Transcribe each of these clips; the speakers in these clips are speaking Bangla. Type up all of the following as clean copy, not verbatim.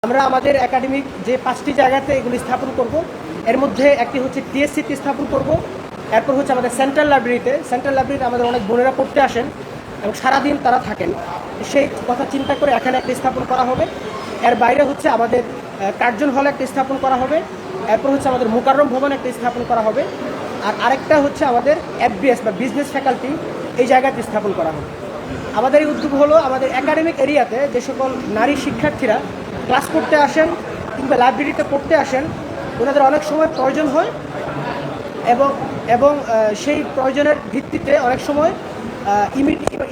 আমরা আমাদের একাডেমিক যে 5টি জায়গাতে এগুলি স্থাপন করব, এর মধ্যে একটি হচ্ছে টিএসসিতে স্থাপন করব। এরপর হচ্ছে আমাদের সেন্ট্রাল লাইব্রেরিতে আমাদের অনেক বোনেরা পড়তে আসেন এবং সারাদিন তারা থাকেন, সেই কথা চিন্তা করে এখানে একটি স্থাপন করা হবে। এর বাইরে হচ্ছে আমাদের কার্জন হলে একটি স্থাপন করা হবে। এরপর হচ্ছে আমাদের মুকাররম ভবনে একটি স্থাপন করা হবে। আর আরেকটা হচ্ছে আমাদের এফবিএস বা বিজনেস ফ্যাকাল্টি, এই জায়গাতে স্থাপন করা হবে। আমাদের এই উদ্যোগ হলো আমাদের একাডেমিক এরিয়াতে যে সকল নারী শিক্ষার্থীরা ক্লাস করতে আসেন কিংবা লাইব্রেরিতে পড়তে আসেন, ওনাদের অনেক সময় প্রয়োজন হয় এবং এবং সেই প্রয়োজনের ভিত্তিতে অনেক সময়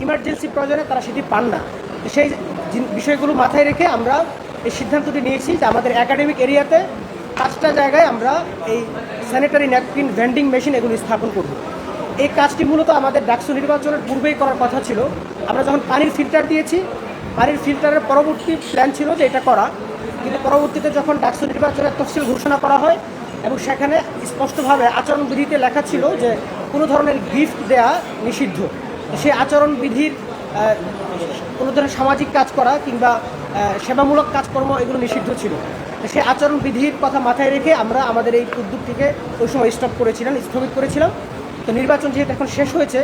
ইমার্জেন্সি প্রয়োজনে তারা সেটি পান না। সেই বিষয়গুলো মাথায় রেখে আমরা এই সিদ্ধান্তটি নিয়েছি যে আমাদের একাডেমিক এরিয়াতে 5টা জায়গায় আমরা এই স্যানিটারি ন্যাপকিন ভেন্ডিং মেশিন এগুলো স্থাপন করব। এই কাজটি মূলত আমাদের ডাকসু নির্বাচনের পূর্বেই করার কথা ছিল। আমরা যখন পানির ফিল্টার দিয়েছি, পানির ফিল্টারের পরবর্তী প্ল্যান ছিল যে এটা করা, কিন্তু পরবর্তীতে যখন ডাকসু নির্বাচনের তফসিল ঘোষণা করা হয় এবং সেখানে স্পষ্টভাবে আচরণবিধিতে লেখা ছিল যে কোনো ধরনের গিফট দেয়া নিষিদ্ধ, সেই আচরণবিধির কোনো ধরনের সামাজিক কাজ করা কিংবা সেবামূলক কাজকর্ম এগুলো নিষিদ্ধ ছিল। সেই আচরণবিধির কথা মাথায় রেখে আমরা আমাদের এই উদ্যোগটিকে ওই সময় স্থগিত করেছিলাম। তো নির্বাচন যেহেতু এখন শেষ হয়েছে,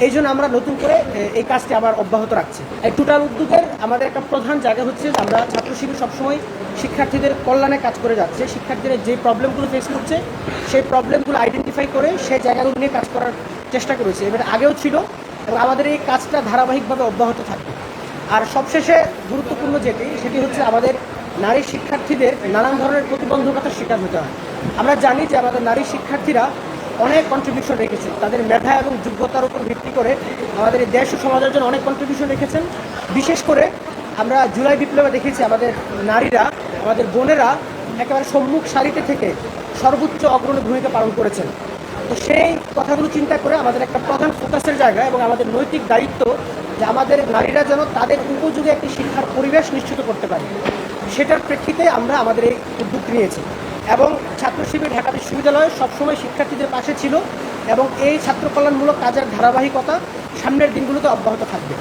এই জন্য আমরা নতুন করে এই কাজটি আবার অব্যাহত রাখছি। এই টোটাল উদ্যোগের আমাদের একটা প্রধান জায়গা হচ্ছে যে আমরা ছাত্র শিবির সবসময় শিক্ষার্থীদের কল্যাণে কাজ করে যাচ্ছে। শিক্ষার্থীরা যে প্রবলেমগুলো ফেস করছে সেই প্রবলেমগুলো আইডেন্টিফাই করে সেই জায়গাগুলো নিয়ে কাজ করার চেষ্টা করেছি। এবার আগেও ছিল এবং আমাদের এই কাজটা ধারাবাহিকভাবে অব্যাহত থাকবে। আর সবশেষে গুরুত্বপূর্ণ সেটি হচ্ছে আমাদের নারী শিক্ষার্থীদের নানান ধরনের প্রতিবন্ধকতার শিকার হতে হয়। আমরা জানি যে আমাদের নারী শিক্ষার্থীরা অনেক কন্ট্রিবিউশন রেখেছেন, তাদের মেধা এবং যোগ্যতার উপর ভিত্তি করে আমাদের এই দেশ ও সমাজের জন্য অনেক কন্ট্রিবিউশন রেখেছেন। বিশেষ করে আমরা জুলাই বিপ্লবে দেখেছি আমাদের নারীরা, আমাদের বোনেরা একেবারে সম্মুখ সারিতে থেকে সর্বোচ্চ অগ্রণী ভূমিকা পালন করেছেন। তো সেই কথাগুলো চিন্তা করে আমাদের একটা প্রধান ফোকাসের জায়গা এবং আমাদের নৈতিক দায়িত্ব যে আমাদের নারীরা যেন তাদের উপযোগী একটি শিক্ষার পরিবেশ নিশ্চিত করতে পারে, সেটার প্রেক্ষিতে আমরা আমাদের এই উদ্যোগটি নিয়েছি। এবং ছাত্র শিবির ঢাকা বিশ্ববিদ্যালয় সবসময় শিক্ষার্থীদের পাশে ছিল এবং এই ছাত্র কল্যাণমূলক কাজের ধারাবাহিকতা সামনের দিনগুলোতে অব্যাহত থাকবে।